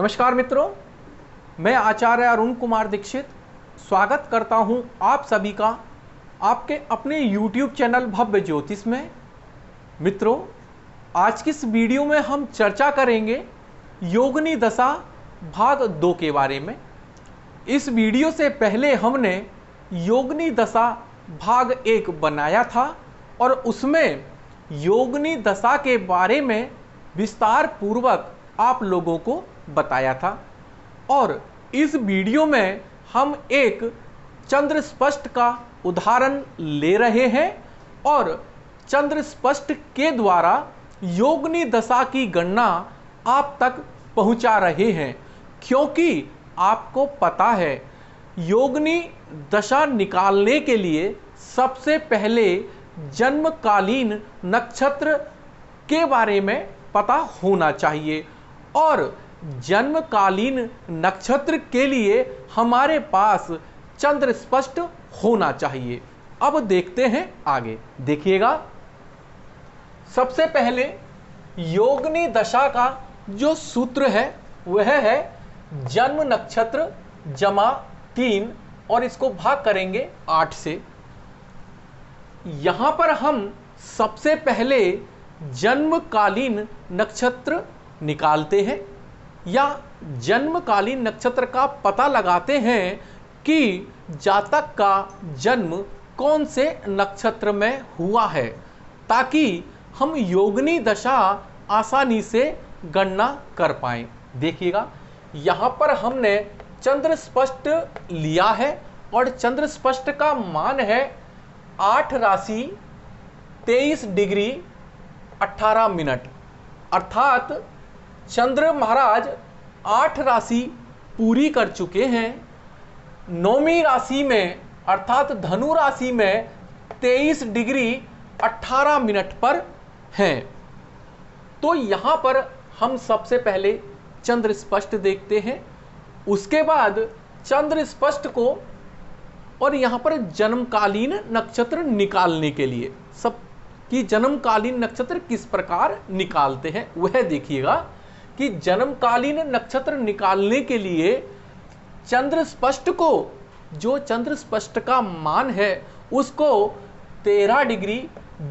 नमस्कार मित्रों, मैं आचार्य अरुण कुमार दीक्षित स्वागत करता हूं आप सभी का आपके अपने YouTube चैनल भव्य ज्योतिष में। मित्रों, आज की इस वीडियो में हम चर्चा करेंगे योगिनी दशा भाग 2 के बारे में। इस वीडियो से पहले हमने योगिनी दशा भाग 1 बनाया था और उसमें योगिनी दशा के बारे में विस्तार पूर्वक आप लोगों को बताया था। और इस वीडियो में हम एक चंद्र स्पष्ट का उदाहरण ले रहे हैं और चंद्र स्पष्ट के द्वारा योगिनी दशा की गणना आप तक पहुंचा रहे हैं, क्योंकि आपको पता है योगिनी दशा निकालने के लिए सबसे पहले जन्मकालीन नक्षत्र के बारे में पता होना चाहिए और जन्मकालीन नक्षत्र के लिए हमारे पास चंद्र स्पष्ट होना चाहिए। अब देखते हैं आगे। देखिएगा, सबसे पहले योगिनी दशा का जो सूत्र है वह है जन्म नक्षत्र जमा 3 और इसको भाग करेंगे 8 से। यहां पर हम सबसे पहले जन्मकालीन नक्षत्र निकालते हैं या जन्मकालीन नक्षत्र का पता लगाते हैं कि जातक का जन्म कौन से नक्षत्र में हुआ है, ताकि हम योगिनी दशा आसानी से गणना कर पाएं। देखिएगा, यहाँ पर हमने चंद्र स्पष्ट लिया है और चंद्र स्पष्ट का मान है 8 राशि 23 डिग्री 18 मिनट, अर्थात चंद्र महाराज 8 राशि पूरी कर चुके हैं। 9वीं राशि में अर्थात धनु राशि में 23 डिग्री 18 मिनट पर हैं। तो यहां पर हम सबसे पहले चंद्र स्पष्ट देखते हैं, उसके बाद चंद्र स्पष्ट को और यहां पर जन्मकालीन नक्षत्र निकालने के लिए सब कि जन्मकालीन नक्षत्र किस प्रकार निकालते हैं वह देखिएगा कि जन्मकालीन नक्षत्र निकालने के लिए चंद्र स्पष्ट को, जो चंद्र स्पष्ट का मान है उसको 13 डिग्री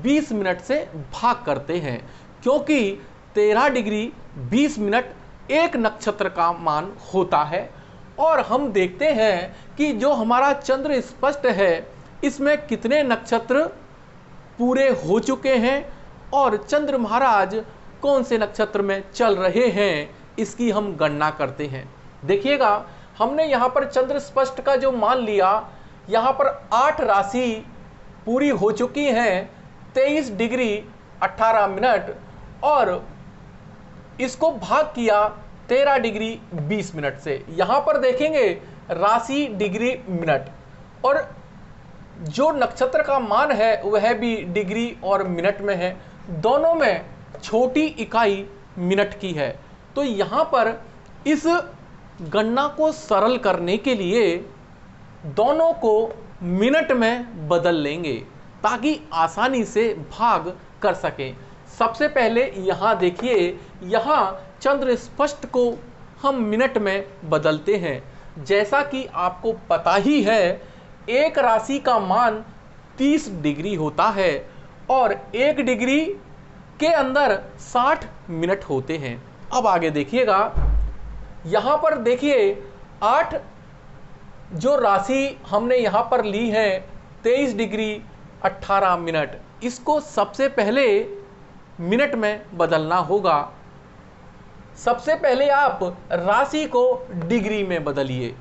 20 मिनट से भाग करते हैं, क्योंकि 13 डिग्री 20 मिनट एक नक्षत्र का मान होता है। और हम देखते हैं कि जो हमारा चंद्र स्पष्ट है इसमें कितने नक्षत्र पूरे हो चुके हैं और चंद्र महाराज कौन से नक्षत्र में चल रहे हैं, इसकी हम गणना करते हैं। देखिएगा, हमने यहाँ पर चंद्र स्पष्ट का जो मान लिया, यहाँ पर 8 राशि पूरी हो चुकी हैं 23 डिग्री 18 मिनट और इसको भाग किया 13 डिग्री 20 मिनट से। यहाँ पर देखेंगे राशि डिग्री मिनट और जो नक्षत्र का मान है वह भी डिग्री और मिनट में है, दोनों में छोटी इकाई मिनट की है। तो यहाँ पर इस गणना को सरल करने के लिए दोनों को मिनट में बदल लेंगे ताकि आसानी से भाग कर सकें। सबसे पहले यहाँ देखिए, यहाँ चंद्र स्पष्ट को हम मिनट में बदलते हैं। जैसा कि आपको पता ही है, एक राशि का मान 30 डिग्री होता है और 1 डिग्री के अंदर 60 मिनट होते हैं। अब आगे देखिएगा, यहाँ पर देखिए 8 जो राशि हमने यहाँ पर ली है 23 डिग्री 18 मिनट, इसको सबसे पहले मिनट में बदलना होगा। सबसे पहले आप राशि को डिग्री में बदलिए,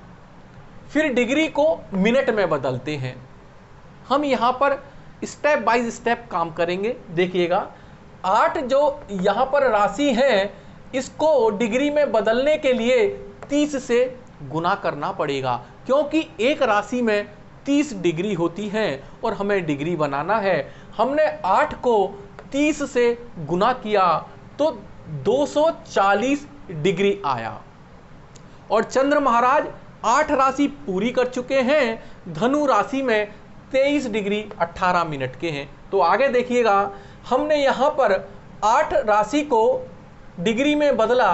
फिर डिग्री को मिनट में बदलते हैं। हम यहाँ पर स्टेप बाय स्टेप काम करेंगे। देखिएगा, 8 जो यहाँ पर राशि है इसको डिग्री में बदलने के लिए 30 से गुना करना पड़ेगा, क्योंकि एक राशि में 30 डिग्री होती है और हमें डिग्री बनाना है। हमने 8 को 30 से गुना किया तो 240 डिग्री आया और चंद्र महाराज 8 राशि पूरी कर चुके हैं, धनु राशि में 23 डिग्री 18 मिनट के हैं। तो आगे देखिएगा, हमने यहाँ पर 8 राशि को डिग्री में बदला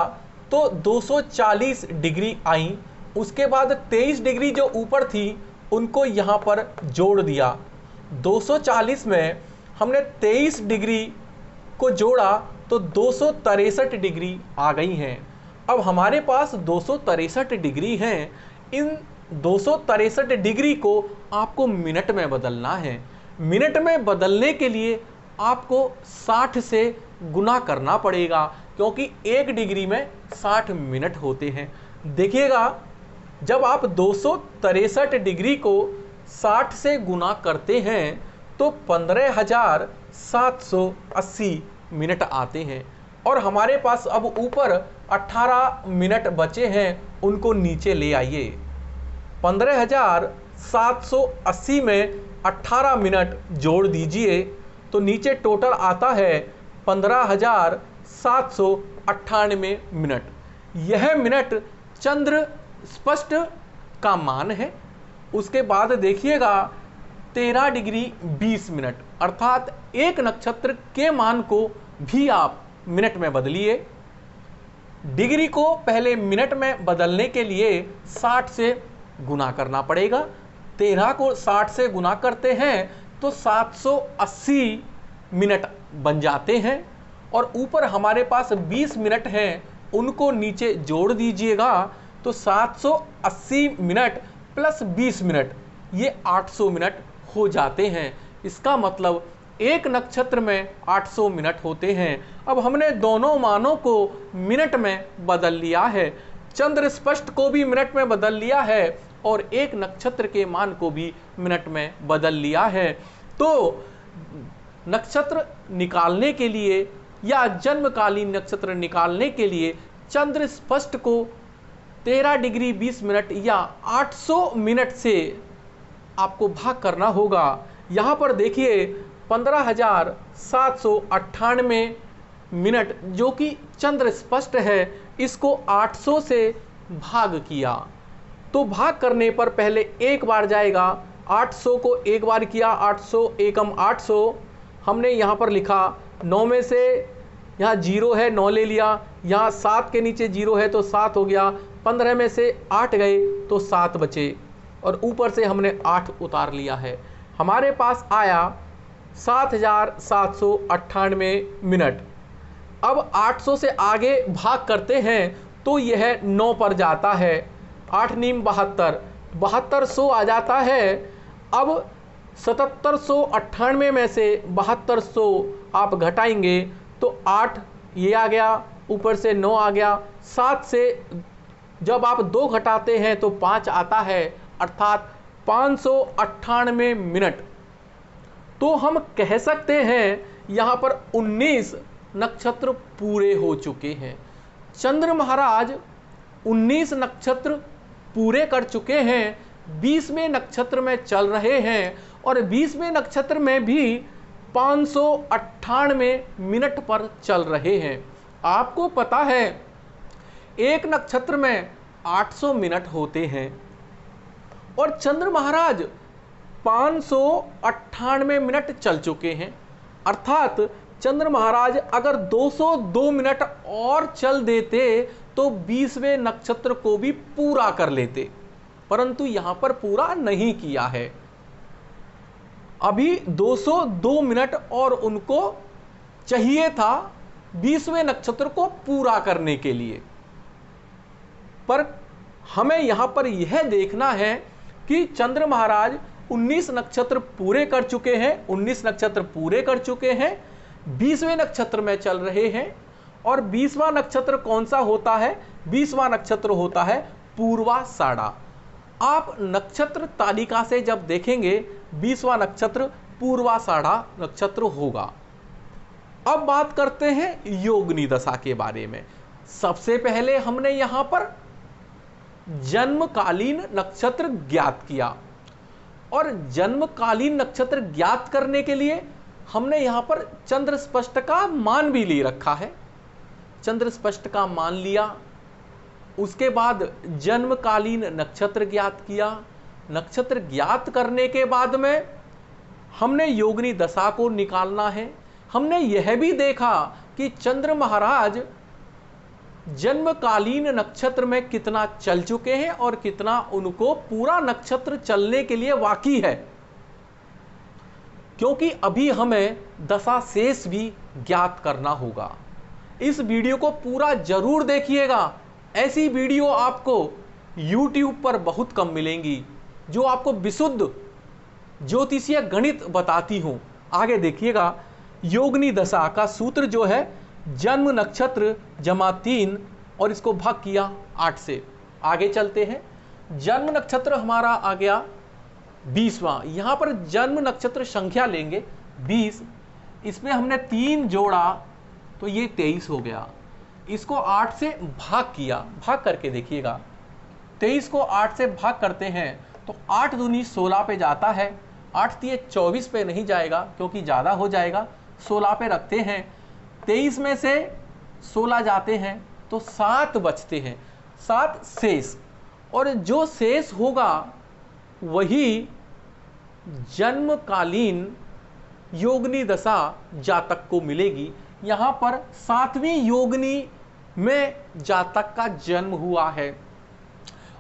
तो 240 डिग्री आई। उसके बाद 23 डिग्री जो ऊपर थी उनको यहाँ पर जोड़ दिया। 240 में हमने 23 डिग्री को जोड़ा तो 263 डिग्री आ गई हैं। अब हमारे पास 263 डिग्री हैं। इन 263 डिग्री को आपको मिनट में बदलना है। मिनट में बदलने के लिए आपको 60 से गुना करना पड़ेगा, क्योंकि 1 डिग्री में 60 मिनट होते हैं। देखिएगा, जब आप 263 डिग्री को 60 से गुना करते हैं तो 15,780 मिनट आते हैं। और हमारे पास अब ऊपर 18 मिनट बचे हैं, उनको नीचे ले आइए। 15,780 में 18 मिनट जोड़ दीजिए तो नीचे टोटल आता है 15,798 मिनट। यह मिनट चंद्र स्पष्ट का मान है। उसके बाद देखिएगा 13 डिग्री 20 मिनट, अर्थात एक नक्षत्र के मान को भी आप मिनट में बदलिए। डिग्री को पहले मिनट में बदलने के लिए 60 से गुना करना पड़ेगा। 13 को 60 से गुना करते हैं तो 780 मिनट बन जाते हैं। और ऊपर हमारे पास 20 मिनट हैं, उनको नीचे जोड़ दीजिएगा तो 780 मिनट प्लस 20 मिनट, ये 800 मिनट हो जाते हैं। इसका मतलब एक नक्षत्र में 800 मिनट होते हैं। अब हमने दोनों मानों को मिनट में बदल लिया है। चंद्र स्पष्ट को भी मिनट में बदल लिया है और एक नक्षत्र के मान को भी मिनट में बदल लिया है। तो नक्षत्र निकालने के लिए या जन्मकालीन नक्षत्र निकालने के लिए चंद्र स्पष्ट को 13 डिग्री 20 मिनट या 800 मिनट से आपको भाग करना होगा। यहाँ पर देखिए 15,798 मिनट जो कि चंद्र स्पष्ट है, इसको 800 से भाग किया तो भाग करने पर पहले एक बार जाएगा। 800 को एक बार किया, 800 एकम 800 हमने यहाँ पर लिखा। 9 में से यहाँ 0 है, 9 ले लिया। यहाँ 7 के नीचे 0 है तो 7 हो गया। 15 में से 8 गए तो 7 बचे और ऊपर से हमने 8 उतार लिया है। हमारे पास आया 7,798 मिनट। अब 800 से आगे भाग करते हैं तो यह 9 पर जाता है। 8 नीम 72, 7200 आ जाता है। अब 7798 में से 7200 आप घटाएंगे तो 8 ये आ गया, ऊपर से 9 आ गया। 7 से जब आप 2 घटाते हैं तो 5 आता है, अर्थात 598 मिनट। तो हम कह सकते हैं यहाँ पर 19 नक्षत्र पूरे हो चुके हैं। चंद्र महाराज 19 नक्षत्र पूरे कर चुके हैं, 20वें नक्षत्र में चल रहे हैं और 20वें नक्षत्र में भी 598 मिनट पर चल रहे हैं। आपको पता है एक नक्षत्र में 800 मिनट होते हैं और चंद्र महाराज 598 मिनट चल चुके हैं, अर्थात चंद्र महाराज अगर 202 मिनट और चल देते तो 20वें नक्षत्र को भी पूरा कर लेते, परंतु यहां पर पूरा नहीं किया है। अभी 202 मिनट और उनको चाहिए था 20वें नक्षत्र को पूरा करने के लिए। पर हमें यहां पर यह देखना है कि चंद्र महाराज 19 नक्षत्र पूरे कर चुके हैं, 19 नक्षत्र पूरे कर चुके हैं, 20वें नक्षत्र में चल रहे हैं। और 20वां नक्षत्र कौन सा होता है? 20वां नक्षत्र होता है पूर्वाषाढ़ा। आप नक्षत्र तालिका से जब देखेंगे 20वां नक्षत्र पूर्वाषाढ़ा नक्षत्र होगा। अब बात करते हैं योगिनी दशा के बारे में। सबसे पहले हमने यहां पर जन्मकालीन नक्षत्र ज्ञात किया और जन्मकालीन नक्षत्र ज्ञात करने के लिए हमने यहां पर चंद्र स्पष्ट का मान भी ले रखा है। चंद्र स्पष्ट का मान लिया, उसके बाद जन्मकालीन नक्षत्र ज्ञात किया। नक्षत्र ज्ञात करने के बाद में हमने योगिनी दशा को निकालना है। हमने यह भी देखा कि चंद्र महाराज जन्मकालीन नक्षत्र में कितना चल चुके हैं और कितना उनको पूरा नक्षत्र चलने के लिए बाकी है, क्योंकि अभी हमें दशा शेष भी ज्ञात करना होगा। इस वीडियो को पूरा जरूर देखिएगा। ऐसी वीडियो आपको YouTube पर बहुत कम मिलेंगी जो आपको विशुद्ध ज्योतिषीय गणित बताती हूं। आगे देखिएगा, योगिनी दशा का सूत्र जो है जन्म नक्षत्र जमा 3 और इसको भाग किया 8 से। आगे चलते हैं, जन्म नक्षत्र हमारा आ गया 20वां। यहां पर जन्म नक्षत्र संख्या लेंगे 20, इसमें हमने 3 जोड़ा तो ये 23 हो गया। इसको 8 से भाग किया, भाग करके देखिएगा, 23 को 8 से भाग करते हैं तो 8 दूनी 16 पे जाता है, 8 तिये 24 पे नहीं जाएगा क्योंकि ज़्यादा हो जाएगा, 16 पे रखते हैं। 23 में से 16 जाते हैं तो 7 बचते हैं, 7 शेष, और जो शेष होगा वही जन्मकालीन योगिनी दशा जातक को मिलेगी। यहाँ पर 7वीं योगिनी में जातक का जन्म हुआ है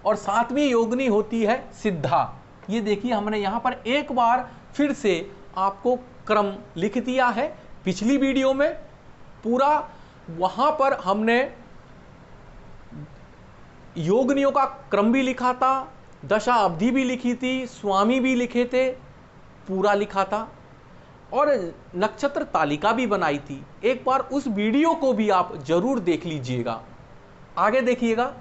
और 7वीं योगिनी होती है सिद्धा। ये देखिए, हमने यहाँ पर एक बार फिर से आपको क्रम लिख दिया है। पिछली वीडियो में पूरा वहाँ पर हमने योगिनियों का क्रम भी लिखा था, दशा अवधि भी लिखी थी, स्वामी भी लिखे थे, पूरा लिखा था और नक्षत्र तालिका भी बनाई थी। एक बार उस वीडियो को भी आप जरूर देख लीजिएगा। आगे देखिएगा,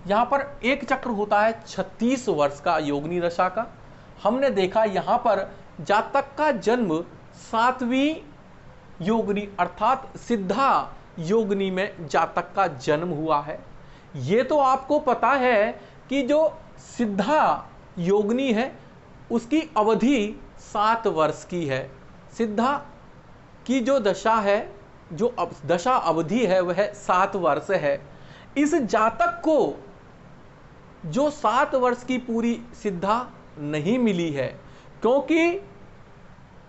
यहाँ पर एक चक्र होता है 36 वर्ष का योगिनी दशा का। हमने देखा यहाँ पर जातक का जन्म 7वीं योगिनी अर्थात सिद्धा योगिनी में जातक का जन्म हुआ है। ये तो आपको पता है कि जो सिद्धा योगिनी है उसकी अवधि 7 वर्ष की है। सिद्धा की जो दशा है, जो दशा अवधि है वह 7 वर्ष है। इस जातक को जो 7 वर्ष की पूरी सिद्धा नहीं मिली है, क्योंकि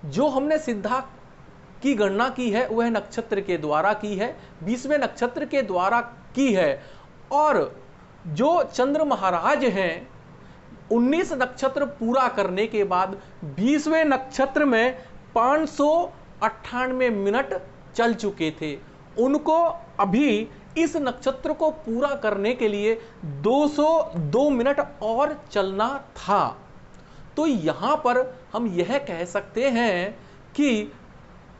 जो हमने सिद्धा की गणना की है वह नक्षत्र के द्वारा की है, 20वें नक्षत्र के द्वारा की है। और जो चंद्र महाराज हैं 19 नक्षत्र पूरा करने के बाद 20वें नक्षत्र में 598 मिनट चल चुके थे। उनको अभी इस नक्षत्र को पूरा करने के लिए 202 मिनट और चलना था। तो यहाँ पर हम यह कह सकते हैं कि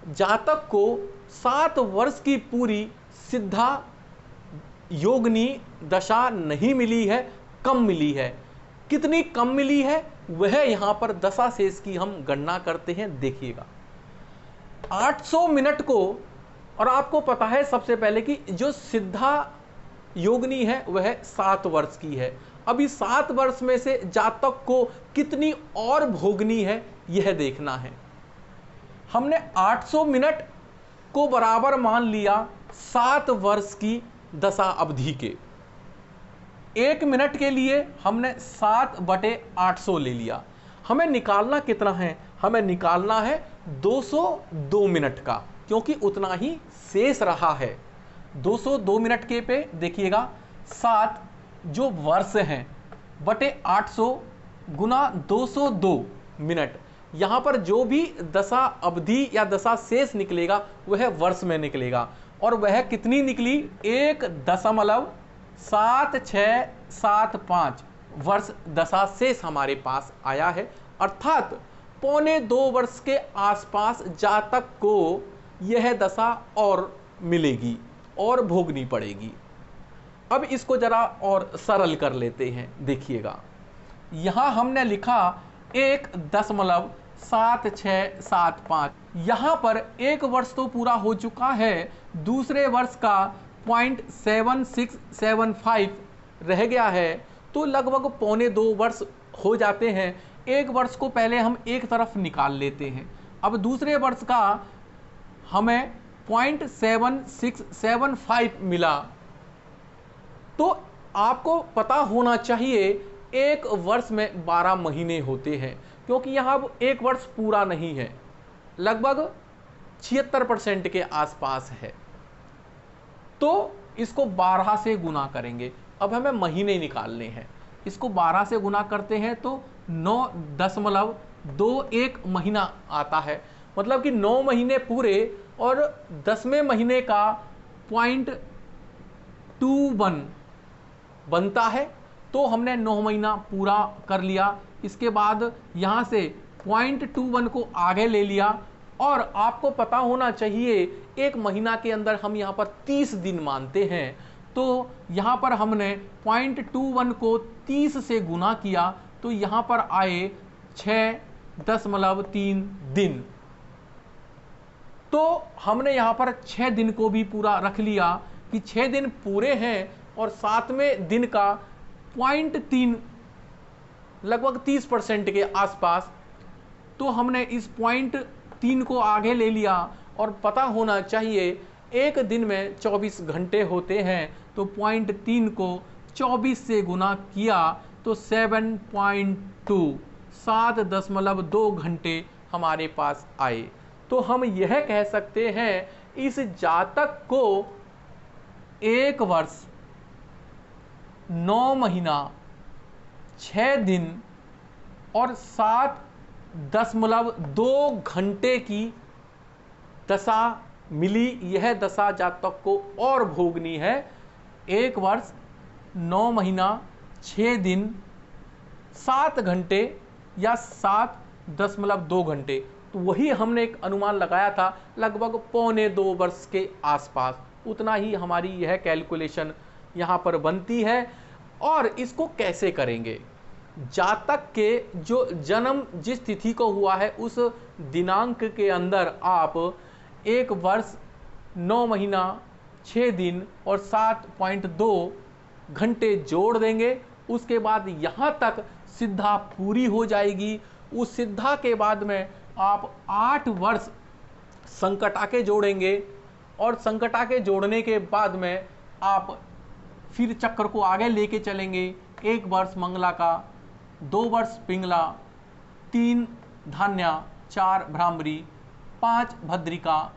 जातक को 7 वर्ष की पूरी सिद्धा योगिनी दशा नहीं मिली है, कम मिली है। कितनी कम मिली है वह यहाँ पर दशा शेष की हम गणना करते हैं। देखिएगा 800 मिनट को, और आपको पता है सबसे पहले कि जो सिद्धा योगिनी है वह 7 वर्ष की है। अभी 7 वर्ष में से जातक को कितनी और भोगनी है यह देखना है। हमने 800 मिनट को बराबर मान लिया 7 वर्ष की दशा अवधि के। 1 मिनट के लिए हमने 7/800 ले लिया। हमें निकालना कितना है? हमें निकालना है 202 मिनट का, क्योंकि उतना ही शेष रहा है। 202 मिनट के पे देखिएगा 7 जो वर्ष हैं बटे 800 गुना 202 मिनट। यहाँ पर जो भी दशा अवधि या दशा शेष निकलेगा वह वर्ष में निकलेगा, और वह कितनी निकली? 1.7675 वर्ष दशा शेष हमारे पास आया है। अर्थात 1.25 वर्ष के आसपास जातक को यह दशा और मिलेगी और भोगनी पड़ेगी। अब इसको जरा और सरल कर लेते हैं। देखिएगा यहाँ हमने लिखा 1.7675। यहाँ पर 1 वर्ष तो पूरा हो चुका है, दूसरे वर्ष का 0.7675 रह गया है, तो लगभग 1.25 वर्ष हो जाते हैं। 1 वर्ष को पहले हम एक तरफ निकाल लेते हैं। अब दूसरे वर्ष का हमें 0.7675 मिला। तो आपको पता होना चाहिए 1 वर्ष में 12 महीने होते हैं, क्योंकि यहाँ अब 1 वर्ष पूरा नहीं है, लगभग 76% के आसपास है। तो इसको 12 से गुना करेंगे। अब हमें महीने निकालने हैं, इसको 12 से गुना करते हैं तो 9.21 महीना आता है। मतलब कि 9 महीने पूरे और 10वें महीने का 0.21 बनता है। तो हमने 9 महीना पूरा कर लिया। इसके बाद यहाँ से 0.21 को आगे ले लिया। और आपको पता होना चाहिए एक महीना के अंदर हम यहाँ पर 30 दिन मानते हैं। तो यहाँ पर हमने 0.21 को 30 से गुना किया तो यहाँ पर आए 6.3 दिन। तो हमने यहाँ पर 6 दिन को भी पूरा रख लिया कि 6 दिन पूरे हैं और 7वें दिन का 0.3 लगभग 30% के आसपास। तो हमने इस 0.3 को आगे ले लिया और पता होना चाहिए एक दिन में 24 घंटे होते हैं। तो 0.3 को 24 से गुना किया तो 7.2 घंटे हमारे पास आए। तो हम यह कह सकते हैं इस जातक को 1 वर्ष 9 महीना 6 दिन और 7.2 घंटे की दशा मिली। यह दशा जातक को और भोगनी है। 1 वर्ष 9 महीना 6 दिन 7 घंटे या 7.2 घंटे। तो वही हमने एक अनुमान लगाया था लगभग 1.25 वर्ष के आसपास। उतना ही हमारी यह कैलकुलेशन यहाँ पर बनती है। और इसको कैसे करेंगे? जातक के जो जन्म जिस तिथि को हुआ है उस दिनांक के अंदर आप 1 वर्ष 9 महीना 6 दिन और 7.2 घंटे जोड़ देंगे। उसके बाद यहाँ तक सिद्धा पूरी हो जाएगी। उस सिद्धा के बाद में आप 8 वर्ष संकटाके जोड़ेंगे और संकटाके जोड़ने के बाद में आप फिर चक्र को आगे लेके चलेंगे। 1 वर्ष मंगला का, 2 वर्ष पिंगला, 3 धान्या, 4 भ्रामरी, 5 भद्रिका,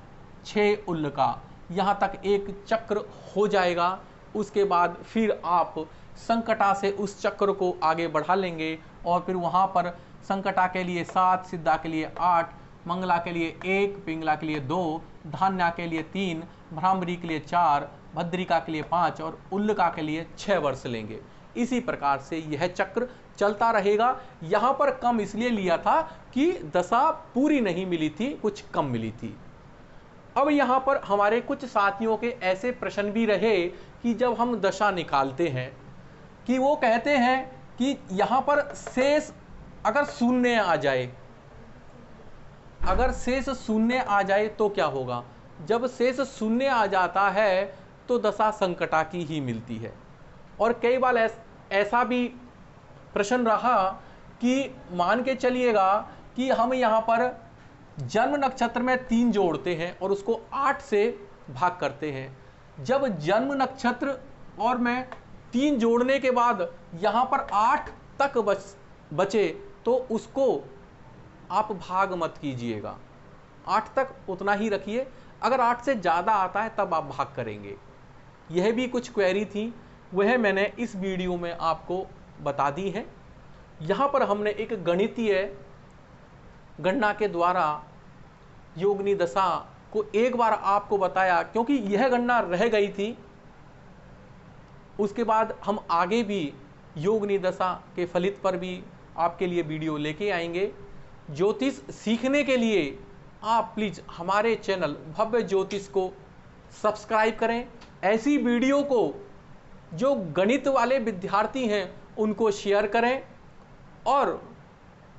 6 उल्लका। यहाँ तक एक चक्र हो जाएगा। उसके बाद फिर आप संकटा से उस चक्र को आगे बढ़ा लेंगे और फिर वहाँ पर संकटा के लिए 7, सिद्धा के लिए 8, मंगला के लिए 1, पिंगला के लिए 2, धान्या के लिए 3, भ्रामरी के लिए 4, भद्रिका के लिए 5 और उल्लका के लिए 6 वर्ष लेंगे। इसी प्रकार से यह चक्र चलता रहेगा। यहाँ पर कम इसलिए लिया था कि दशा पूरी नहीं मिली थी, कुछ कम मिली थी। अब यहाँ पर हमारे कुछ साथियों के ऐसे प्रश्न भी रहे कि जब हम दशा निकालते हैं कि वो कहते हैं कि यहाँ पर शेष अगर शून्य आ जाए, अगर शेष शून्य आ जाए तो क्या होगा? जब शेष शून्य आ जाता है तो दशा संकटा की ही मिलती है। और कई बार ऐसा भी प्रश्न रहा कि मान के चलिएगा कि हम यहाँ पर जन्म नक्षत्र में 3 जोड़ते हैं और उसको 8 से भाग करते हैं। जब जन्म नक्षत्र और में 3 जोड़ने के बाद यहाँ पर 8 तक बचे तो उसको आप भाग मत कीजिएगा, 8 तक उतना ही रखिए। अगर 8 से ज़्यादा आता है तब आप भाग करेंगे। यह भी कुछ क्वेरी थी, वह मैंने इस वीडियो में आपको बता दी है। यहाँ पर हमने एक गणितीय गणना के द्वारा योगिनी दशा को एक बार आपको बताया, क्योंकि यह गणना रह गई थी। उसके बाद हम आगे भी योगिनी दशा के फलित पर भी आपके लिए वीडियो लेके आएंगे। ज्योतिष सीखने के लिए आप प्लीज़ हमारे चैनल भव्य ज्योतिष को सब्सक्राइब करें। ऐसी वीडियो को जो गणित वाले विद्यार्थी हैं उनको शेयर करें। और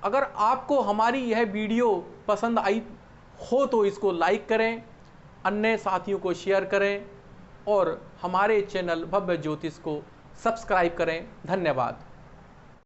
अगर आपको हमारी यह वीडियो पसंद आई हो तो इसको लाइक करें, अन्य साथियों को शेयर करें और हमारे चैनल भव्य ज्योतिष को सब्सक्राइब करें। धन्यवाद।